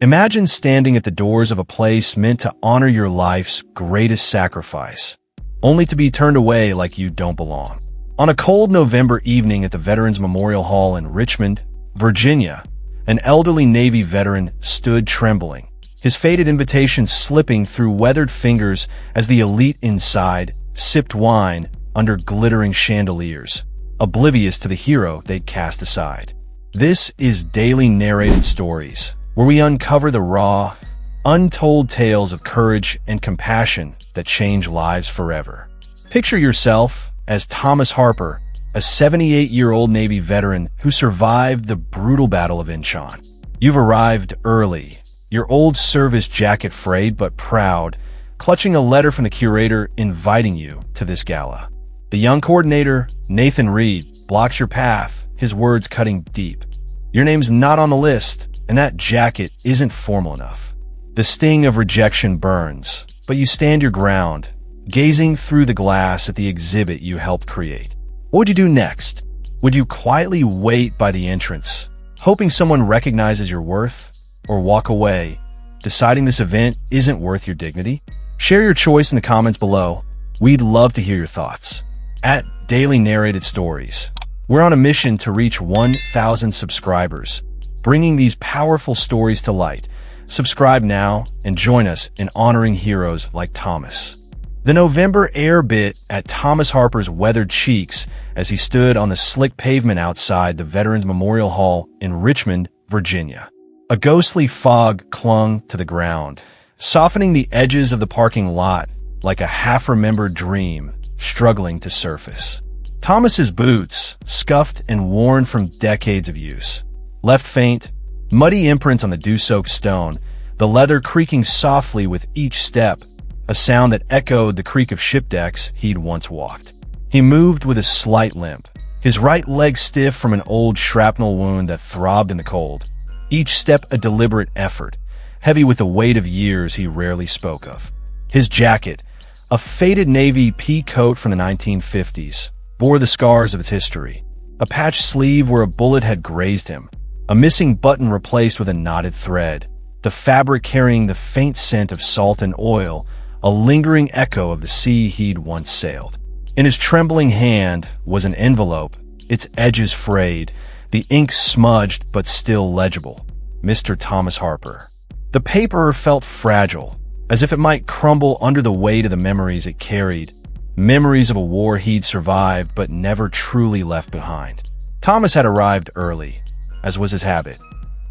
Imagine standing at the doors of a place meant to honor your life's greatest sacrifice, only to be turned away like you don't belong. On a cold November evening at the Veterans Memorial Hall in Richmond, Virginia, an elderly Navy veteran stood trembling, his faded invitation slipping through weathered fingers as the elite inside sipped wine under glittering chandeliers, oblivious to the hero they'd cast aside. This is Daily Narrated Stories, where we uncover the raw, untold tales of courage and compassion that change lives forever. Picture yourself as Thomas Harper, a 78-year-old Navy veteran who survived the brutal Battle of Inchon. You've arrived early, your old service jacket frayed but proud, clutching a letter from the curator inviting you to this gala. The young coordinator, Nathan Reed, blocks your path, his words cutting deep. Your name's not on the list, and that jacket isn't formal enough. The sting of rejection burns, but you stand your ground, gazing through the glass at the exhibit you helped create. What would you do next? Would you quietly wait by the entrance, hoping someone recognizes your worth, or walk away, deciding this event isn't worth your dignity? Share your choice in the comments below. We'd love to hear your thoughts. At Daily Narrated Stories, we're on a mission to reach 1,000 subscribers, bringing these powerful stories to light. Subscribe now and join us in honoring heroes like Thomas. The November air bit at Thomas Harper's weathered cheeks as he stood on the slick pavement outside the Veterans Memorial Hall in Richmond, Virginia. A ghostly fog clung to the ground, softening the edges of the parking lot like a half-remembered dream struggling to surface. Thomas's boots, scuffed and worn from decades of use, left faint, muddy imprints on the dew-soaked stone, the leather creaking softly with each step, a sound that echoed the creak of ship decks he'd once walked. He moved with a slight limp, his right leg stiff from an old shrapnel wound that throbbed in the cold, each step a deliberate effort, heavy with the weight of years he rarely spoke of. His jacket, a faded navy pea coat from the 1950s, bore the scars of its history. A patched sleeve where a bullet had grazed him, a missing button replaced with a knotted thread, the fabric carrying the faint scent of salt and oil, a lingering echo of the sea he'd once sailed. In his trembling hand was an envelope, its edges frayed, the ink smudged but still legible. Mr. Thomas Harper. The paper felt fragile, as if it might crumble under the weight of the memories it carried, memories of a war he'd survived but never truly left behind. Thomas had arrived early, as was his habit,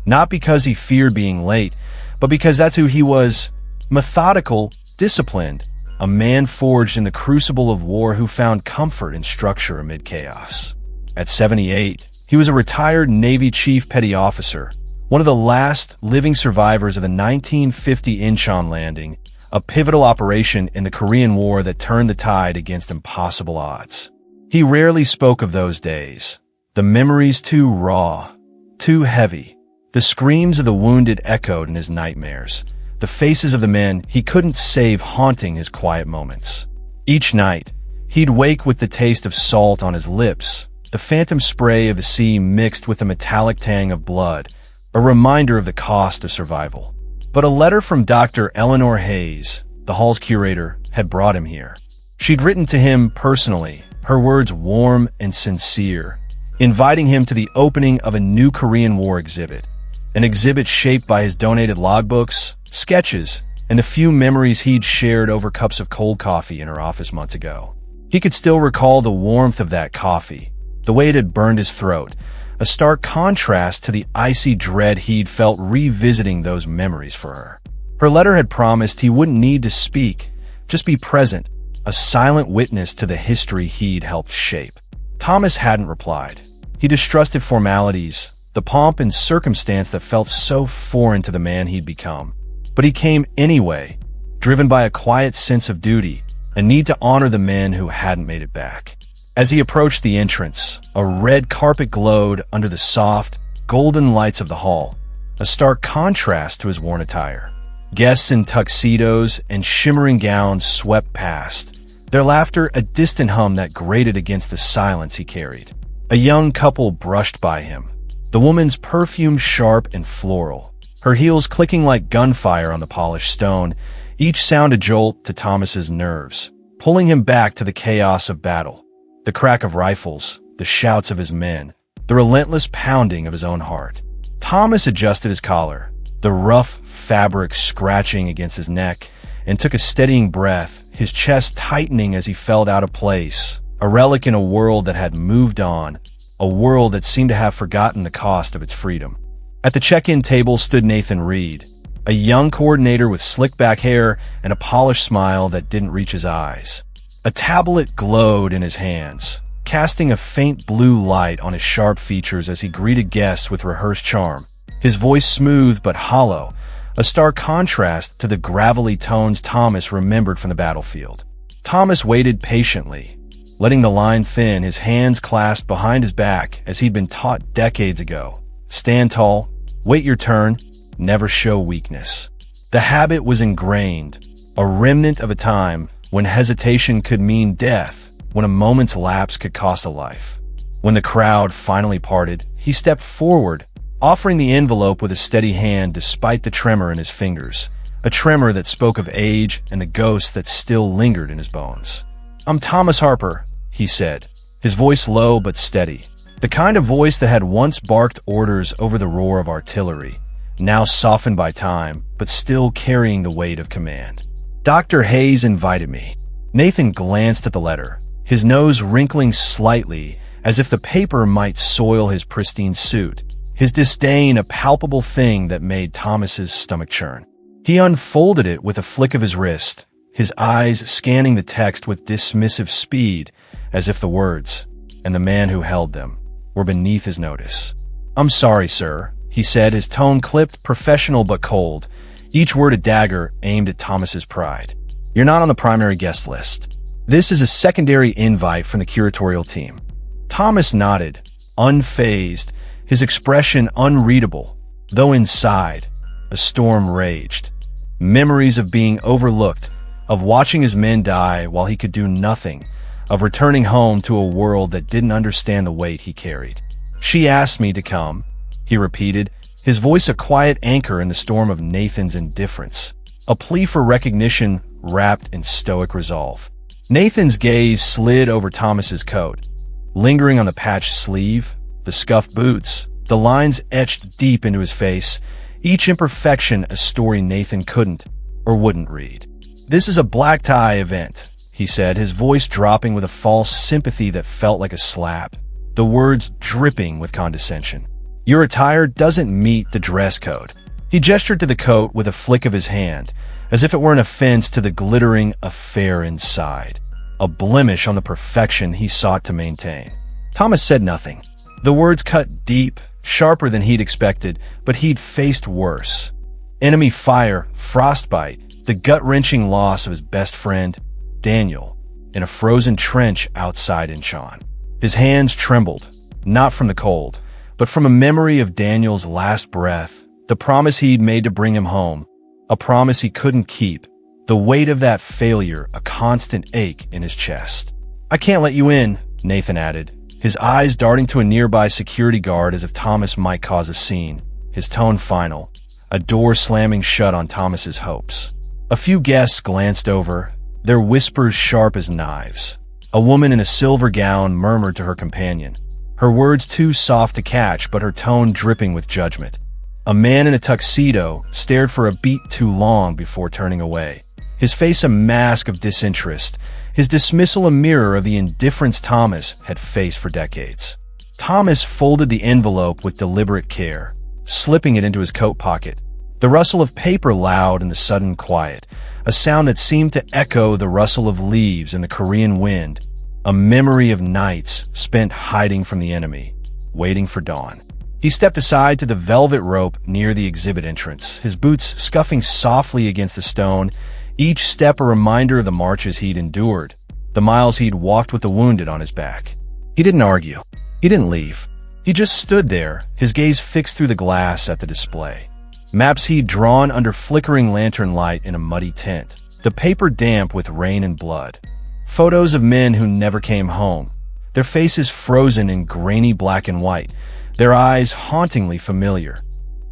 not because he feared being late, but because that's who he was: methodical, disciplined, a man forged in the crucible of war who found comfort in structure amid chaos. At 78, he was a retired Navy chief petty officer, one of the last living survivors of the 1950 Inchon landing, a pivotal operation in the Korean War that turned the tide against impossible odds. He rarely spoke of those days, the memories too raw, too heavy. The screams of the wounded echoed in his nightmares, the faces of the men he couldn't save haunting his quiet moments. Each night, he'd wake with the taste of salt on his lips, the phantom spray of the sea mixed with the metallic tang of blood, a reminder of the cost of survival. But a letter from Dr. Eleanor Hayes, the hall's curator, had brought him here. She'd written to him personally, her words warm and sincere, inviting him to the opening of a new Korean War exhibit, an exhibit shaped by his donated logbooks, sketches, and a few memories he'd shared over cups of cold coffee in her office months ago. He could still recall the warmth of that coffee, the way it had burned his throat, a stark contrast to the icy dread he'd felt revisiting those memories for her. Her letter had promised he wouldn't need to speak, just be present, a silent witness to the history he'd helped shape. Thomas hadn't replied. He distrusted formalities, the pomp and circumstance that felt so foreign to the man he'd become. But he came anyway, driven by a quiet sense of duty, a need to honor the men who hadn't made it back. As he approached the entrance, a red carpet glowed under the soft, golden lights of the hall, a stark contrast to his worn attire. Guests in tuxedos and shimmering gowns swept past, their laughter a distant hum that grated against the silence he carried. A young couple brushed by him, the woman's perfume sharp and floral, her heels clicking like gunfire on the polished stone, each sound a jolt to Thomas's nerves, pulling him back to the chaos of battle. The crack of rifles, the shouts of his men, the relentless pounding of his own heart. Thomas adjusted his collar, the rough fabric scratching against his neck, and took a steadying breath, his chest tightening as he felt out of place, a relic in a world that had moved on, a world that seemed to have forgotten the cost of its freedom. At the check-in table stood Nathan Reed, a young coordinator with slick-back hair and a polished smile that didn't reach his eyes. A tablet glowed in his hands, casting a faint blue light on his sharp features as he greeted guests with rehearsed charm. His voice smooth but hollow, a stark contrast to the gravelly tones Thomas remembered from the battlefield. Thomas waited patiently, letting the line thin, his hands clasped behind his back as he'd been taught decades ago. Stand tall, wait your turn, never show weakness. The habit was ingrained, a remnant of a time when hesitation could mean death, when a moment's lapse could cost a life. When the crowd finally parted, he stepped forward, offering the envelope with a steady hand despite the tremor in his fingers, a tremor that spoke of age and the ghost that still lingered in his bones. "I'm Thomas Harper," he said, his voice low but steady, the kind of voice that had once barked orders over the roar of artillery, now softened by time, but still carrying the weight of command. "Dr. Hayes invited me." Nathan glanced at the letter, his nose wrinkling slightly as if the paper might soil his pristine suit, his disdain a palpable thing that made Thomas's stomach churn. He unfolded it with a flick of his wrist, his eyes scanning the text with dismissive speed, as if the words, and the man who held them, were beneath his notice. "I'm sorry, sir," he said, his tone clipped, professional but cold, each word a dagger aimed at Thomas's pride. "You're not on the primary guest list. This is a secondary invite from the curatorial team." Thomas nodded, unfazed, his expression unreadable, though inside, a storm raged. Memories of being overlooked, of watching his men die while he could do nothing, of returning home to a world that didn't understand the weight he carried. "She asked me to come," he repeated, his voice a quiet anchor in the storm of Nathan's indifference, a plea for recognition wrapped in stoic resolve. Nathan's gaze slid over Thomas's coat, lingering on the patched sleeve, the scuffed boots, the lines etched deep into his face, each imperfection a story Nathan couldn't or wouldn't read. "This is a black tie event," he said, his voice dropping with a false sympathy that felt like a slap, the words dripping with condescension. "Your attire doesn't meet the dress code." He gestured to the coat with a flick of his hand, as if it were an offense to the glittering affair inside, a blemish on the perfection he sought to maintain. Thomas said nothing. The words cut deep, sharper than he'd expected, but he'd faced worse. Enemy fire, frostbite, the gut-wrenching loss of his best friend, Daniel, in a frozen trench outside Incheon. His hands trembled, not from the cold, but from a memory of Daniel's last breath, the promise he'd made to bring him home, a promise he couldn't keep, the weight of that failure a constant ache in his chest. "I can't let you in," Nathan added, his eyes darting to a nearby security guard as if Thomas might cause a scene, his tone final, a door slamming shut on Thomas's hopes. A few guests glanced over, their whispers sharp as knives. A woman in a silver gown murmured to her companion, her words too soft to catch but her tone dripping with judgment. A man in a tuxedo stared for a beat too long before turning away, his face a mask of disinterest, his dismissal a mirror of the indifference Thomas had faced for decades. Thomas folded the envelope with deliberate care, slipping it into his coat pocket, the rustle of paper loud in the sudden quiet, a sound that seemed to echo the rustle of leaves in the Korean wind, a memory of nights spent hiding from the enemy, waiting for dawn. He stepped aside to the velvet rope near the exhibit entrance, his boots scuffing softly against the stone, each step a reminder of the marches he'd endured, the miles he'd walked with the wounded on his back. He didn't argue. He didn't leave. He just stood there, his gaze fixed through the glass at the display. Maps he'd drawn under flickering lantern light in a muddy tent, the paper damp with rain and blood. Photos of men who never came home, their faces frozen in grainy black and white, their eyes hauntingly familiar.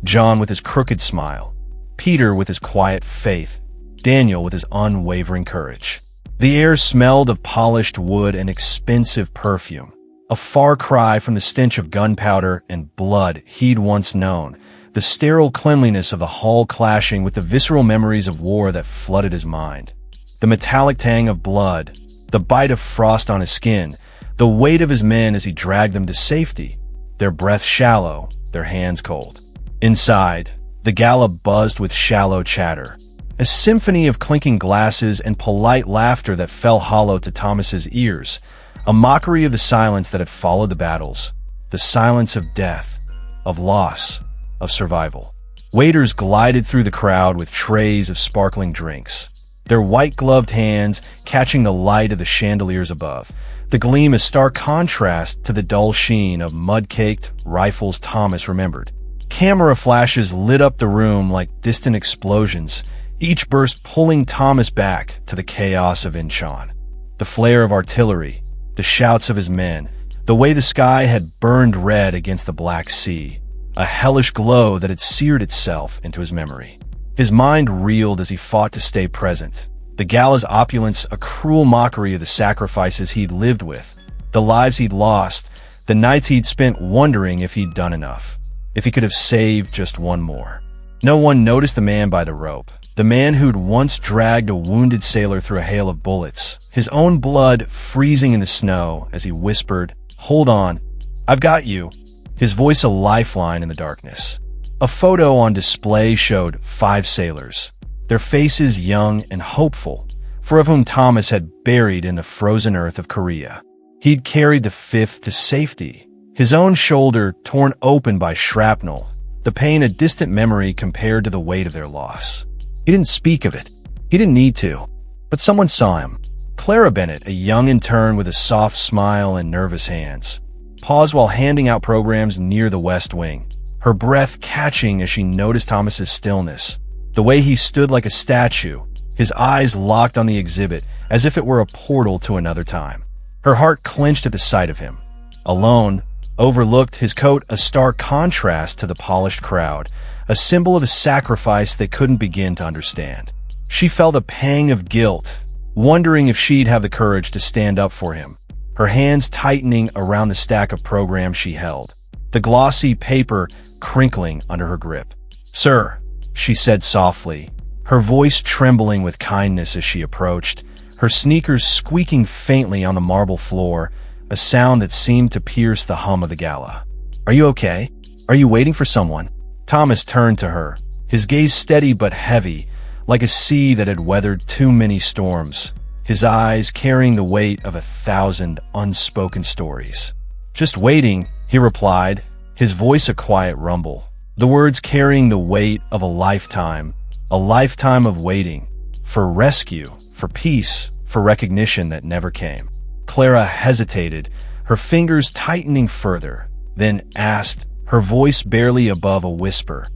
John with his crooked smile, Peter with his quiet faith, Daniel with his unwavering courage. The air smelled of polished wood and expensive perfume, a far cry from the stench of gunpowder and blood he'd once known, the sterile cleanliness of the hall clashing with the visceral memories of war that flooded his mind. The metallic tang of blood, the bite of frost on his skin, the weight of his men as he dragged them to safety, their breath shallow, their hands cold. Inside, the gala buzzed with shallow chatter, a symphony of clinking glasses and polite laughter that fell hollow to Thomas's ears, a mockery of the silence that had followed the battles, the silence of death, of loss, of survival. Waiters glided through the crowd with trays of sparkling drinks, their white-gloved hands catching the light of the chandeliers above, the gleam a stark contrast to the dull sheen of mud-caked rifles Thomas remembered. Camera flashes lit up the room like distant explosions, each burst pulling Thomas back to the chaos of Incheon. The flare of artillery, the shouts of his men, the way the sky had burned red against the Black Sea, a hellish glow that had seared itself into his memory. His mind reeled as he fought to stay present. The gala's opulence, a cruel mockery of the sacrifices he'd lived with, the lives he'd lost, the nights he'd spent wondering if he'd done enough, if he could have saved just one more. No one noticed the man by the rope, the man who'd once dragged a wounded sailor through a hail of bullets, his own blood freezing in the snow as he whispered, "Hold on, I've got you," his voice a lifeline in the darkness. A photo on display showed 5 sailors, their faces young and hopeful, 4 of whom Thomas had buried in the frozen earth of Korea. He'd carried the 5th to safety, his own shoulder torn open by shrapnel, the pain a distant memory compared to the weight of their loss. He didn't speak of it. He didn't need to. But someone saw him. Clara Bennett, a young intern with a soft smile and nervous hands, paused while handing out programs near the West Wing, her breath catching as she noticed Thomas's stillness, the way he stood like a statue, his eyes locked on the exhibit as if it were a portal to another time. Her heart clenched at the sight of him. Alone, overlooked, his coat a stark contrast to the polished crowd, a symbol of a sacrifice they couldn't begin to understand. She felt a pang of guilt, wondering if she'd have the courage to stand up for him, her hands tightening around the stack of programs she held, the glossy paper crinkling under her grip. "Sir," she said softly, her voice trembling with kindness as she approached, her sneakers squeaking faintly on the marble floor, a sound that seemed to pierce the hum of the gala. "Are you okay? Are you waiting for someone?" Thomas turned to her, his gaze steady but heavy, like a sea that had weathered too many storms, his eyes carrying the weight of 1,000 unspoken stories. "Just waiting," he replied, his voice a quiet rumble, the words carrying the weight of a lifetime of waiting, for rescue, for peace, for recognition that never came. Clara hesitated, her fingers tightening further, then asked, her voice barely above a whisper,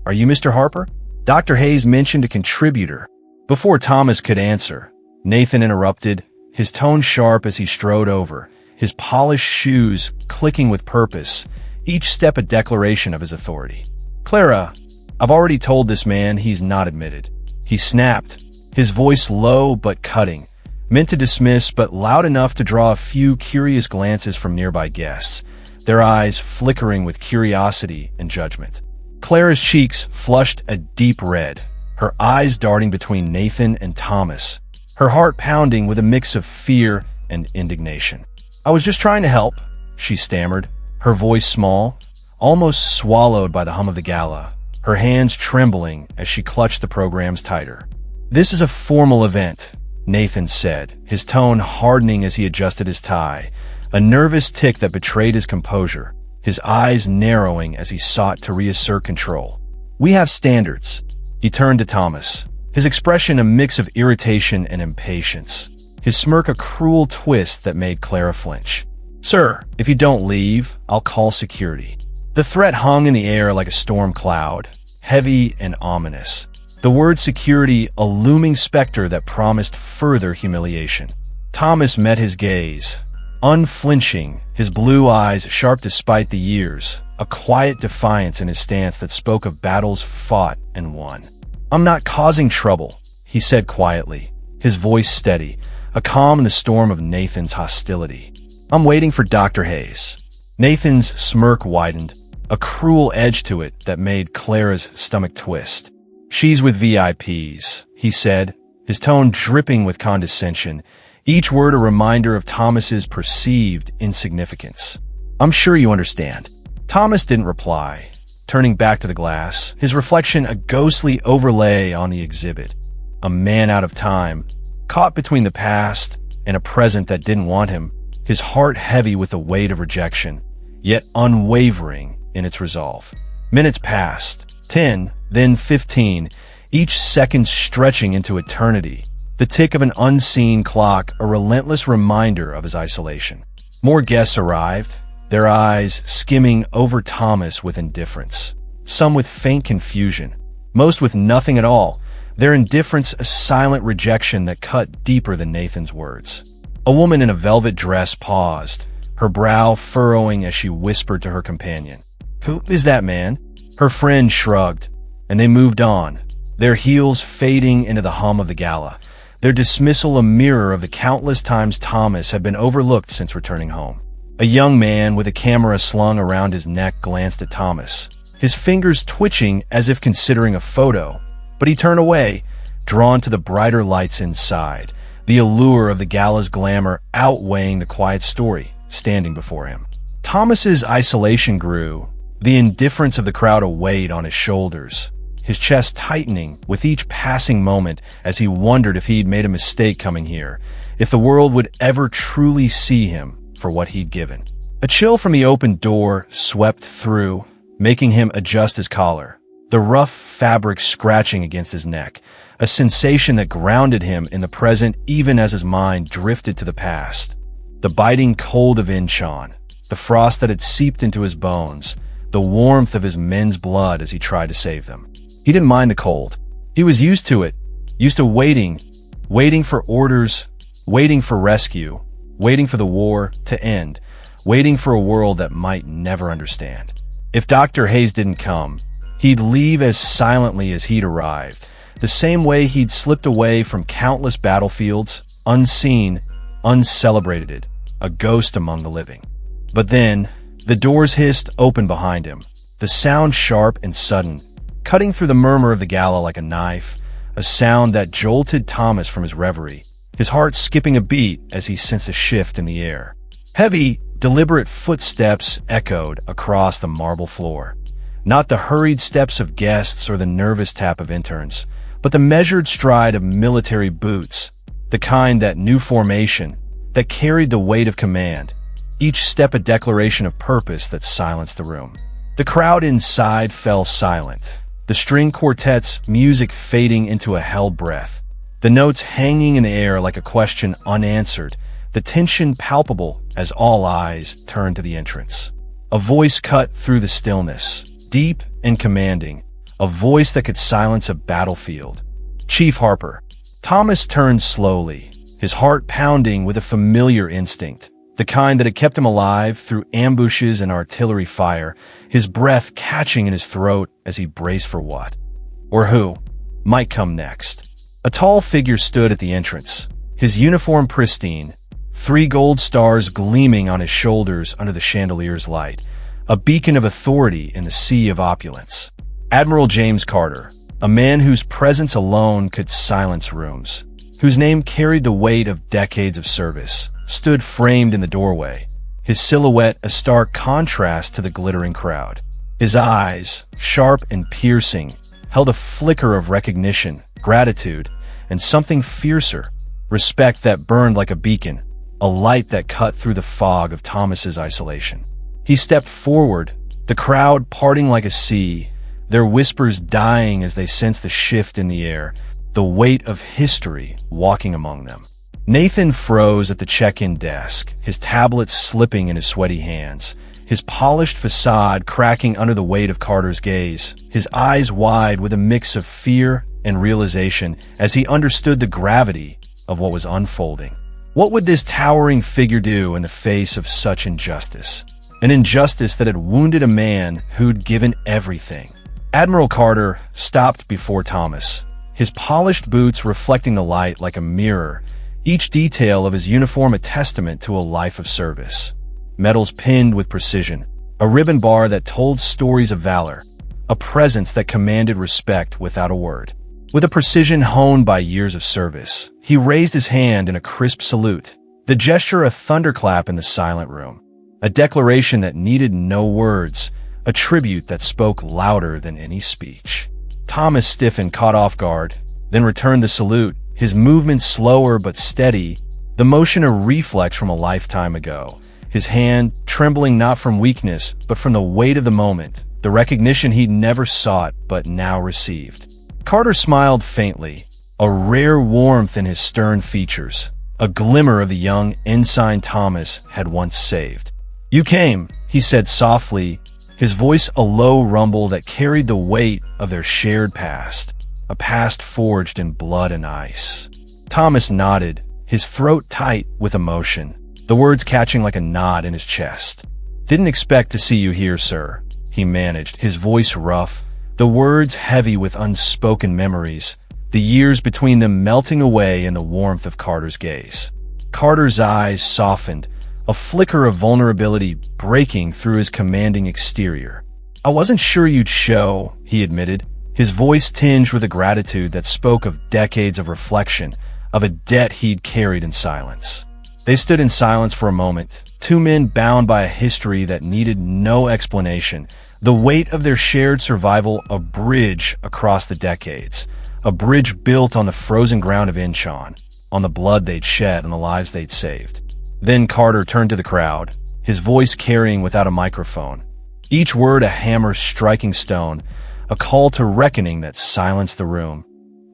"Are you Mr. Harper?" Dr. Hayes mentioned a contributor. Before Thomas could answer, Nathan interrupted, his tone sharp as he strode over, his polished shoes clicking with purpose, each step a declaration of his authority. "Clara, I've already told this man he's not admitted," he snapped, his voice low but cutting, meant to dismiss but loud enough to draw a few curious glances from nearby guests, their eyes flickering with curiosity and judgment. Clara's cheeks flushed a deep red, her eyes darting between Nathan and Thomas, her heart pounding with a mix of fear and indignation. "I was just trying to help," she stammered, her voice small, almost swallowed by the hum of the gala, her hands trembling as she clutched the programs tighter. "This is a formal event," Nathan said, his tone hardening as he adjusted his tie, a nervous tic that betrayed his composure, his eyes narrowing as he sought to reassert control. "We have standards." He turned to Thomas, his expression a mix of irritation and impatience, his smirk a cruel twist that made Clara flinch. "Sir, if you don't leave, I'll call security." The threat hung in the air like a storm cloud, heavy and ominous. The word security a looming specter that promised further humiliation. Thomas met his gaze, unflinching, his blue eyes sharp despite the years, a quiet defiance in his stance that spoke of battles fought and won. "I'm not causing trouble," he said quietly, his voice steady, a calm in the storm of Nathan's hostility. "I'm waiting for Dr. Hayes." Nathan's smirk widened, a cruel edge to it that made Clara's stomach twist. "She's with VIPs," he said, his tone dripping with condescension, each word a reminder of Thomas's perceived insignificance. "I'm sure you understand." Thomas didn't reply, turning back to the glass, his reflection a ghostly overlay on the exhibit. A man out of time, caught between the past and a present that didn't want him, his heart heavy with the weight of rejection, yet unwavering in its resolve. Minutes passed, 10, then 15, each second stretching into eternity, the tick of an unseen clock a relentless reminder of his isolation. More guests arrived, their eyes skimming over Thomas with indifference, some with faint confusion, most with nothing at all, their indifference a silent rejection that cut deeper than Nathan's words. A woman in a velvet dress paused, her brow furrowing as she whispered to her companion, "Who is that man?" Her friend shrugged, and they moved on, their heels fading into the hum of the gala, their dismissal a mirror of the countless times Thomas had been overlooked since returning home. A young man with a camera slung around his neck glanced at Thomas, his fingers twitching as if considering a photo, but he turned away, drawn to the brighter lights inside, the allure of the gala's glamour outweighing the quiet story standing before him. Thomas's isolation grew, the indifference of the crowd a weight on his shoulders, his chest tightening with each passing moment as he wondered if he'd made a mistake coming here, if the world would ever truly see him for what he'd given. A chill from the open door swept through, making him adjust his collar, the rough fabric scratching against his neck, a sensation that grounded him in the present even as his mind drifted to the past. The biting cold of Incheon, the frost that had seeped into his bones, the warmth of his men's blood as he tried to save them. He didn't mind the cold. He was used to it, used to waiting for orders, waiting for rescue, waiting for the war to end, waiting for a world that might never understand. If Dr. Hayes didn't come, he'd leave as silently as he'd arrived, the same way he'd slipped away from countless battlefields, unseen, uncelebrated, a ghost among the living. But then, the doors hissed open behind him, the sound sharp and sudden, cutting through the murmur of the gala like a knife, a sound that jolted Thomas from his reverie, his heart skipping a beat as he sensed a shift in the air. Heavy, deliberate footsteps echoed across the marble floor. Not the hurried steps of guests or the nervous tap of interns, but the measured stride of military boots, the kind that knew formation, that carried the weight of command, each step a declaration of purpose that silenced the room. The crowd inside fell silent, the string quartet's music fading into a held breath, the notes hanging in the air like a question unanswered, the tension palpable as all eyes turned to the entrance. A voice cut through the stillness, deep and commanding, a voice that could silence a battlefield. "Chief Harper." Thomas turned slowly, his heart pounding with a familiar instinct, the kind that had kept him alive through ambushes and artillery fire, his breath catching in his throat as he braced for what, or who, might come next. A tall figure stood at the entrance, his uniform pristine, 3 gold stars gleaming on his shoulders under the chandelier's light, a beacon of authority in the sea of opulence. Admiral James Carter, a man whose presence alone could silence rooms, whose name carried the weight of decades of service, stood framed in the doorway, his silhouette a stark contrast to the glittering crowd. His eyes, sharp and piercing, held a flicker of recognition, gratitude, and something fiercer, respect that burned like a beacon, a light that cut through the fog of Thomas's isolation. He stepped forward, the crowd parting like a sea, their whispers dying as they sensed the shift in the air, the weight of history walking among them. Nathan froze at the check-in desk, his tablet slipping in his sweaty hands, his polished facade cracking under the weight of Carter's gaze, his eyes wide with a mix of fear and realization as he understood the gravity of what was unfolding. What would this towering figure do in the face of such injustice? an injustice that had wounded a man who'd given everything. Admiral Carter stopped before Thomas, his polished boots reflecting the light like a mirror, each detail of his uniform a testament to a life of service. Medals pinned with precision, a ribbon bar that told stories of valor, a presence that commanded respect without a word. With a precision honed by years of service, he raised his hand in a crisp salute, the gesture a thunderclap in the silent room, a declaration that needed no words, a tribute that spoke louder than any speech. Thomas stiffened, caught off guard, then returned the salute, his movements slower but steady, the motion a reflex from a lifetime ago, his hand trembling not from weakness but from the weight of the moment, the recognition he'd never sought but now received. Carter smiled faintly, a rare warmth in his stern features, a glimmer of the young ensign Thomas had once saved. "You came," he said softly, his voice a low rumble that carried the weight of their shared past, a past forged in blood and ice. Thomas nodded, his throat tight with emotion, the words catching like a knot in his chest. "Didn't expect to see you here, sir," he managed, his voice rough, the words heavy with unspoken memories, the years between them melting away in the warmth of Carter's gaze. Carter's eyes softened, a flicker of vulnerability breaking through his commanding exterior. "I wasn't sure you'd show," he admitted, his voice tinged with a gratitude that spoke of decades of reflection, of a debt he'd carried in silence. They stood in silence for a moment, two men bound by a history that needed no explanation, the weight of their shared survival a bridge across the decades, a bridge built on the frozen ground of Incheon, on the blood they'd shed and the lives they'd saved. Then Carter turned to the crowd, his voice carrying without a microphone, each word a hammer striking stone, a call to reckoning that silenced the room.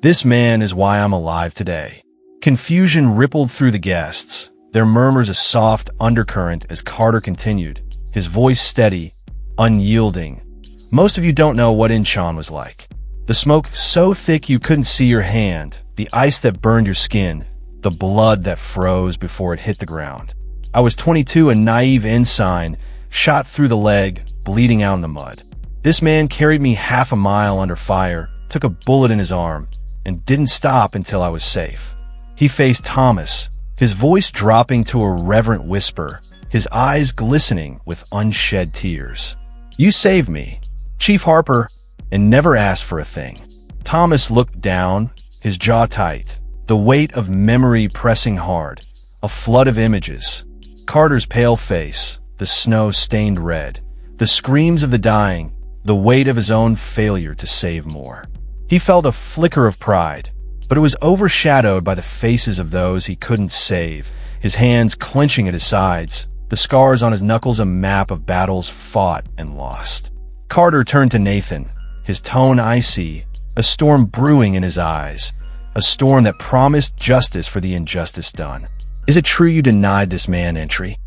"This man is why I'm alive today." Confusion rippled through the guests, their murmurs a soft undercurrent as Carter continued, his voice steady, unyielding. "Most of you don't know what Incheon was like. The smoke so thick you couldn't see your hand, the ice that burned your skin, the blood that froze before it hit the ground. I was 22, a naive ensign, shot through the leg, bleeding out in the mud. This man carried me half a mile under fire, took a bullet in his arm, and didn't stop until I was safe." He faced Thomas, his voice dropping to a reverent whisper, his eyes glistening with unshed tears. "You saved me, Chief Harper, and never asked for a thing." Thomas looked down, his jaw tight, the weight of memory pressing hard, a flood of images. Carter's pale face, the snow-stained red, the screams of the dying, the weight of his own failure to save more. He felt a flicker of pride, but it was overshadowed by the faces of those he couldn't save, his hands clenching at his sides, the scars on his knuckles a map of battles fought and lost. Carter turned to Nathan, his tone icy, a storm brewing in his eyes, a storm that promised justice for the injustice done. "Is it true you denied this man entry?"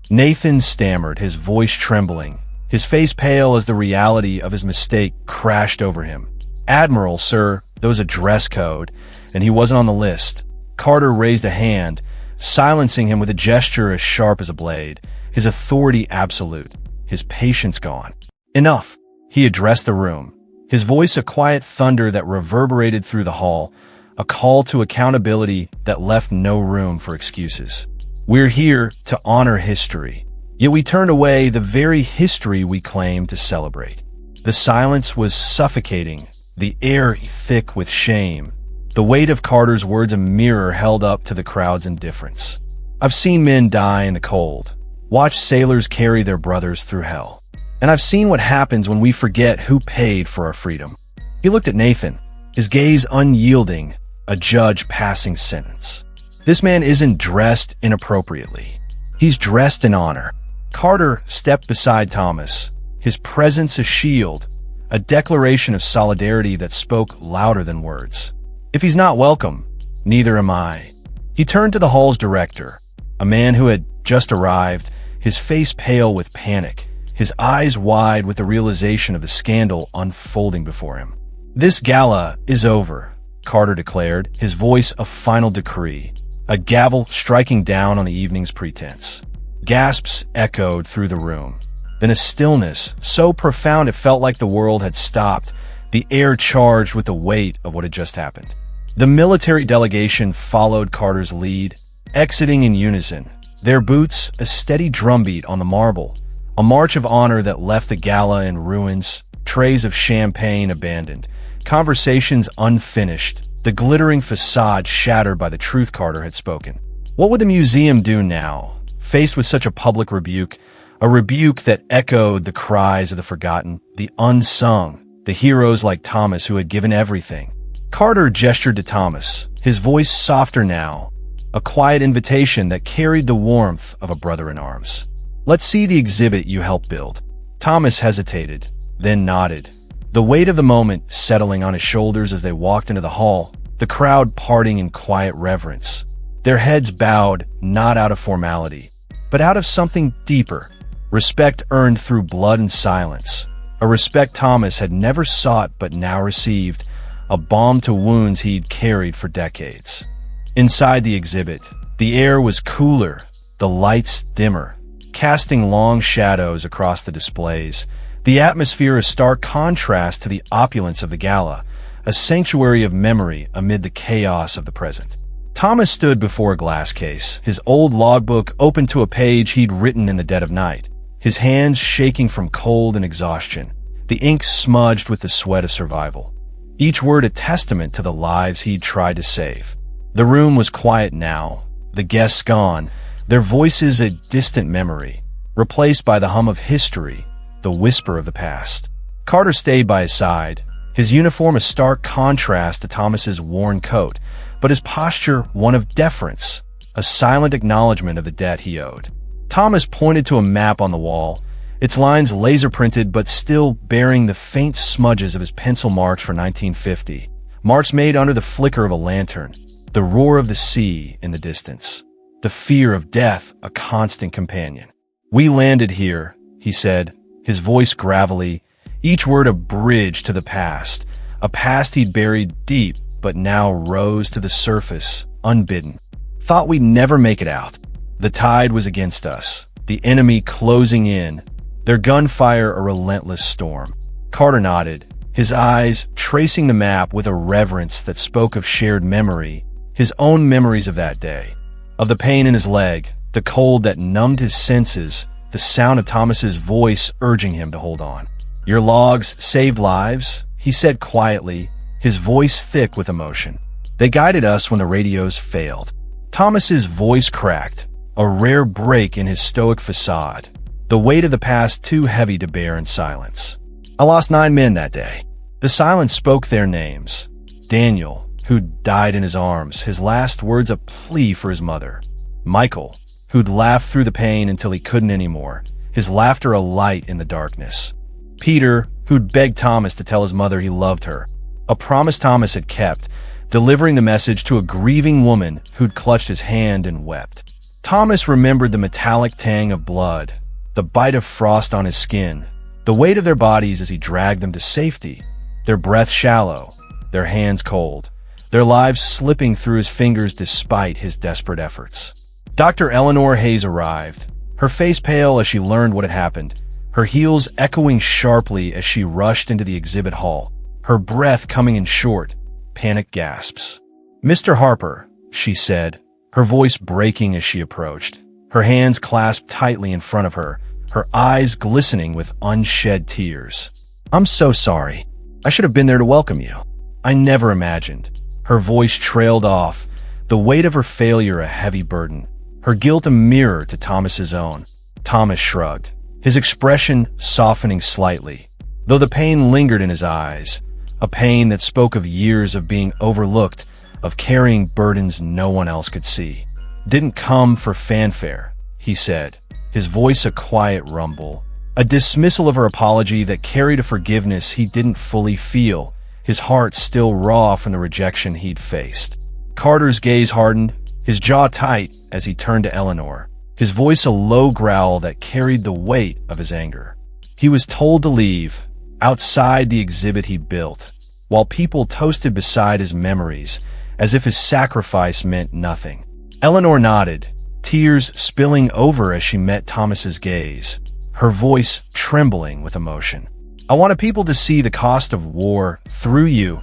Nathan stammered, his voice trembling, his face pale as the reality of his mistake crashed over him. "Admiral, sir, there was a dress code, and he wasn't on the list." Carter raised a hand, silencing him with a gesture as sharp as a blade, his authority absolute, his patience gone. "Enough," he addressed the room, his voice a quiet thunder that reverberated through the hall, a call to accountability that left no room for excuses. "We're here to honor history, yet we turned away the very history we claim to celebrate." The silence was suffocating, the air thick with shame, the weight of Carter's words a mirror held up to the crowd's indifference. "I've seen men die in the cold, watched sailors carry their brothers through hell, and I've seen what happens when we forget who paid for our freedom." He looked at Nathan, his gaze unyielding, a judge passing sentence. "This man isn't dressed inappropriately. He's dressed in honor." Carter stepped beside Thomas, his presence a shield, a declaration of solidarity that spoke louder than words. "If he's not welcome, neither am I." He turned to the hall's director, a man who had just arrived, his face pale with panic, his eyes wide with the realization of the scandal unfolding before him. "This gala is over," Carter declared, his voice a final decree, a gavel striking down on the evening's pretense. Gasps echoed through the room, Then a stillness, so profound it felt like the world had stopped, the air charged with the weight of what had just happened. The military delegation followed Carter's lead, exiting in unison, their boots a steady drumbeat on the marble, a march of honor that left the gala in ruins, trays of champagne abandoned, conversations unfinished, the glittering facade shattered by the truth Carter had spoken. What would the museum do now, faced with such a public rebuke, a rebuke that echoed the cries of the forgotten, the unsung, the heroes like Thomas who had given everything? Carter gestured to Thomas, his voice softer now, a quiet invitation that carried the warmth of a brother in arms. "Let's see the exhibit you helped build." Thomas hesitated, then nodded, the weight of the moment settling on his shoulders as they walked into the hall, the crowd parting in quiet reverence, their heads bowed not out of formality, but out of something deeper, respect earned through blood and silence, a respect Thomas had never sought but now received, a balm to wounds he'd carried for decades. Inside the exhibit, the air was cooler, the lights dimmer, casting long shadows across the displays, the atmosphere a stark contrast to the opulence of the gala, a sanctuary of memory amid the chaos of the present. Thomas stood before a glass case, his old logbook open to a page he'd written in the dead of night, his hands shaking from cold and exhaustion, the ink smudged with the sweat of survival, each word a testament to the lives he'd tried to save. The room was quiet now, the guests gone, their voices a distant memory, replaced by the hum of history, the whisper of the past. Carter stayed by his side, his uniform a stark contrast to Thomas's worn coat, but his posture one of deference, a silent acknowledgement of the debt he owed. Thomas pointed to a map on the wall, its lines laser-printed but still bearing the faint smudges of his pencil marks for 1950, marks made under the flicker of a lantern, the roar of the sea in the distance, the fear of death a constant companion. "We landed here," he said, his voice gravelly, each word a bridge to the past, a past he'd buried deep but now rose to the surface, unbidden. "Thought we'd never make it out. The tide was against us, the enemy closing in, their gunfire a relentless storm." Carter nodded, his eyes tracing the map with a reverence that spoke of shared memory, his own memories of that day, of the pain in his leg, the cold that numbed his senses, the sound of Thomas's voice urging him to hold on. "Your logs saved lives," he said quietly, his voice thick with emotion. "They guided us when the radios failed." Thomas's voice cracked, a rare break in his stoic facade, the weight of the past too heavy to bear in silence. "I lost 9 men that day." The silence spoke their names. Daniel, who'd died in his arms, his last words a plea for his mother. Michael, who'd laughed through the pain until he couldn't anymore, his laughter a light in the darkness. Peter, who'd begged Thomas to tell his mother he loved her, a promise Thomas had kept, delivering the message to a grieving woman who'd clutched his hand and wept. Thomas remembered the metallic tang of blood, the bite of frost on his skin, the weight of their bodies as he dragged them to safety, their breath shallow, their hands cold, their lives slipping through his fingers despite his desperate efforts. Dr. Eleanor Hayes arrived, her face pale as she learned what had happened, her heels echoing sharply as she rushed into the exhibit hall, her breath coming in short, panicked gasps. "Mr. Harper," she said, her voice breaking as she approached, her hands clasped tightly in front of her, her eyes glistening with unshed tears. "I'm so sorry. I should have been there to welcome you. I never imagined." Her voice trailed off, the weight of her failure a heavy burden, her guilt a mirror to Thomas's own. Thomas shrugged, his expression softening slightly, though the pain lingered in his eyes, a pain that spoke of years of being overlooked, of carrying burdens no one else could see. "Didn't come for fanfare," he said, his voice a quiet rumble, a dismissal of her apology that carried a forgiveness he didn't fully feel, his heart still raw from the rejection he'd faced. Carter's gaze hardened, his jaw tight as he turned to Eleanor, his voice a low growl that carried the weight of his anger. He was told to leave, outside the exhibit he built, while people toasted beside his memories, as if his sacrifice meant nothing. Eleanor nodded, tears spilling over as she met Thomas's gaze, her voice trembling with emotion. "I wanted people to see the cost of war through you,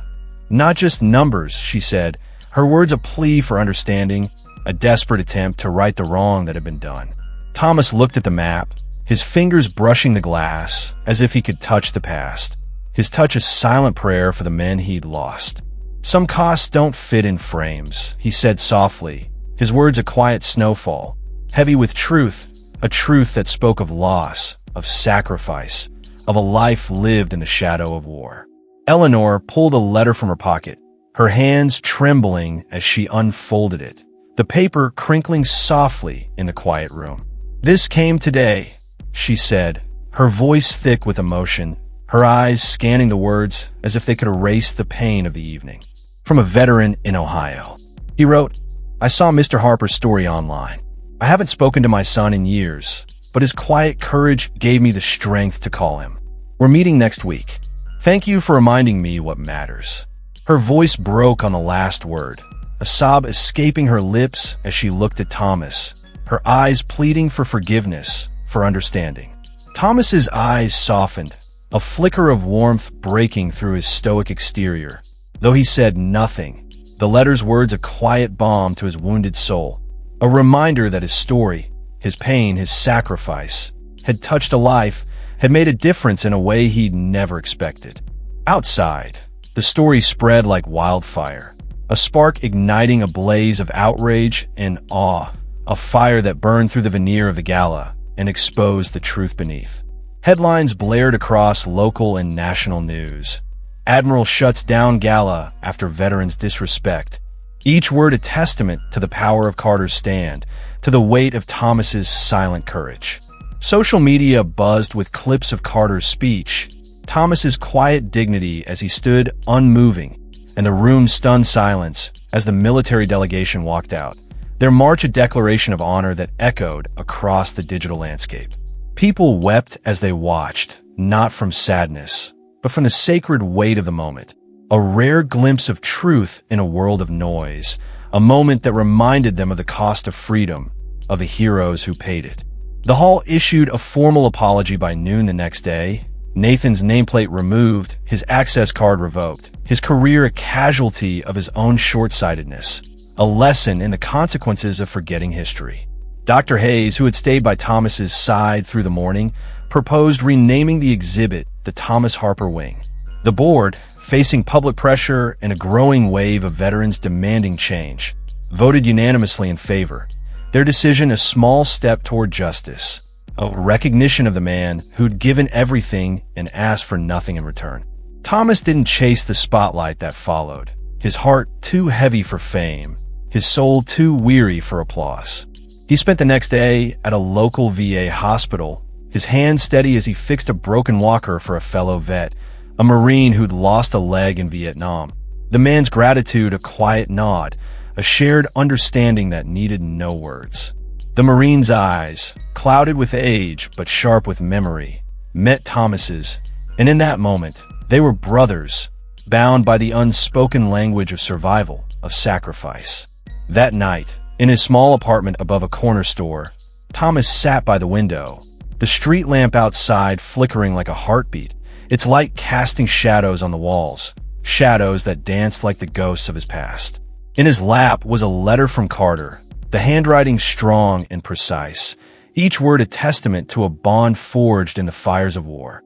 not just numbers," she said, her words a plea for understanding, a desperate attempt to right the wrong that had been done. Thomas looked at the map, his fingers brushing the glass as if he could touch the past, his touch a silent prayer for the men he'd lost. "Some costs don't fit in frames," he said softly, his words a quiet snowfall, heavy with truth, a truth that spoke of loss, of sacrifice, of a life lived in the shadow of war. Eleanor pulled a letter from her pocket, her hands trembling as she unfolded it, the paper crinkling softly in the quiet room. "This came today," she said, her voice thick with emotion, her eyes scanning the words as if they could erase the pain of the evening. From a veteran in Ohio. He wrote, "I saw Mr. Harper's story online. I haven't spoken to my son in years, but his quiet courage gave me the strength to call him. We're meeting next week. Thank you for reminding me what matters." Her voice broke on the last word, a sob escaping her lips as she looked at Thomas, her eyes pleading for forgiveness, for understanding. Thomas's eyes softened, a flicker of warmth breaking through his stoic exterior. Though he said nothing, the letter's words a quiet balm to his wounded soul, a reminder that his story, his pain, his sacrifice, had touched a life, had made a difference in a way he'd never expected. Outside, the story spread like wildfire, a spark igniting a blaze of outrage and awe, a fire that burned through the veneer of the gala and exposed the truth beneath. Headlines blared across local and national news. Admiral shuts down gala after veterans disrespect. Each word a testament to the power of Carter's stand, to the weight of Thomas's silent courage. Social media buzzed with clips of Carter's speech, Thomas's quiet dignity as he stood unmoving, and the room's stunned silence as the military delegation walked out, their march a declaration of honor that echoed across the digital landscape. People wept as they watched, not from sadness, but from the sacred weight of the moment, a rare glimpse of truth in a world of noise, a moment that reminded them of the cost of freedom, of the heroes who paid it. The hall issued a formal apology by noon the next day, Nathan's nameplate removed, his access card revoked, his career a casualty of his own short-sightedness, a lesson in the consequences of forgetting history. Dr. Hayes, who had stayed by Thomas's side through the morning, proposed renaming the exhibit the Thomas Harper Wing. The board, facing public pressure and a growing wave of veterans demanding change, voted unanimously in favor, their decision a small step toward justice, a recognition of the man who'd given everything and asked for nothing in return. Thomas didn't chase the spotlight that followed, his heart too heavy for fame, his soul too weary for applause. He spent the next day at a local VA hospital, his hand steady as he fixed a broken walker for a fellow vet, a Marine who'd lost a leg in Vietnam. The man's gratitude a quiet nod, a shared understanding that needed no words. The Marine's eyes, clouded with age but sharp with memory, met Thomas's, and in that moment, they were brothers, bound by the unspoken language of survival, of sacrifice. That night, in his small apartment above a corner store, Thomas sat by the window, the street lamp outside flickering like a heartbeat, its light casting shadows on the walls, shadows that danced like the ghosts of his past. In his lap was a letter from Carter, the handwriting strong and precise, each word a testament to a bond forged in the fires of war.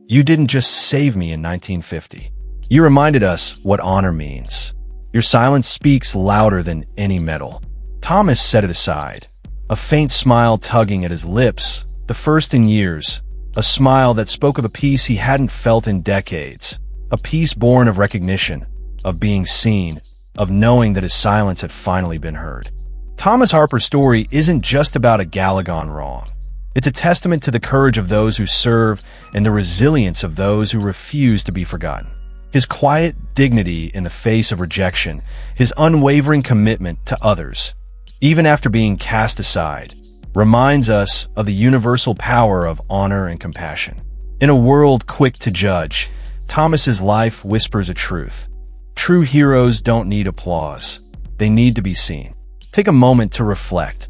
"You didn't just save me in 1950. You reminded us what honor means. Your silence speaks louder than any medal." Thomas set it aside, a faint smile tugging at his lips, the first in years, a smile that spoke of a peace he hadn't felt in decades, a peace born of recognition, of being seen, of knowing that his silence had finally been heard. Thomas Harper's story isn't just about a gala gone wrong. It's a testament to the courage of those who serve and the resilience of those who refuse to be forgotten. His quiet dignity in the face of rejection, his unwavering commitment to others, even after being cast aside, reminds us of the universal power of honor and compassion. In a world quick to judge, Thomas's life whispers a truth. True heroes don't need applause. They need to be seen. Take a moment to reflect.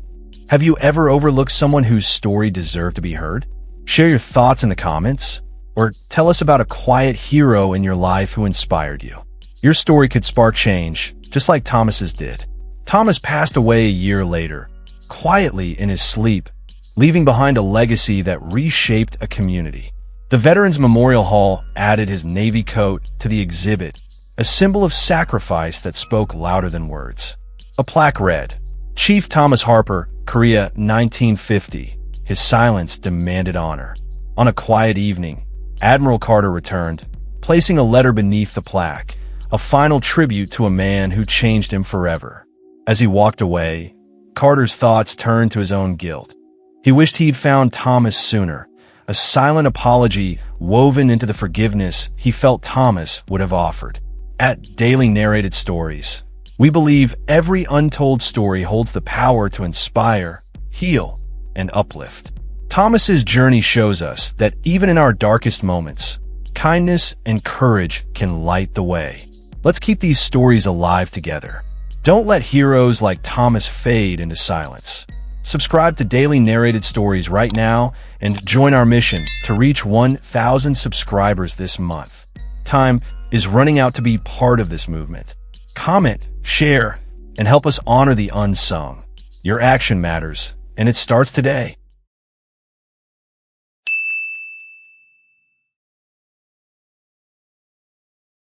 Have you ever overlooked someone whose story deserved to be heard? Share your thoughts in the comments, or tell us about a quiet hero in your life who inspired you. Your story could spark change, just like Thomas's did. Thomas passed away a year later, quietly in his sleep, leaving behind a legacy that reshaped a community. The Veterans Memorial Hall added his Navy coat to the exhibit, a symbol of sacrifice that spoke louder than words. A plaque read, "Chief Thomas Harper, Korea, 1950. His silence demanded honor." On a quiet evening, Admiral Carter returned, placing a letter beneath the plaque, a final tribute to a man who changed him forever. As he walked away, Carter's thoughts turned to his own guilt. He wished he'd found Thomas sooner, a silent apology woven into the forgiveness he felt Thomas would have offered. At Daily Narrated Stories, we believe every untold story holds the power to inspire, heal, and uplift. Thomas's journey shows us that even in our darkest moments, kindness and courage can light the way. Let's keep these stories alive together. Don't let heroes like Thomas fade into silence. Subscribe to Daily Narrated Stories right now and join our mission to reach 1,000 subscribers this month. Time is running out to be part of this movement. Comment, share, and help us honor the unsung. Your action matters, and it starts today.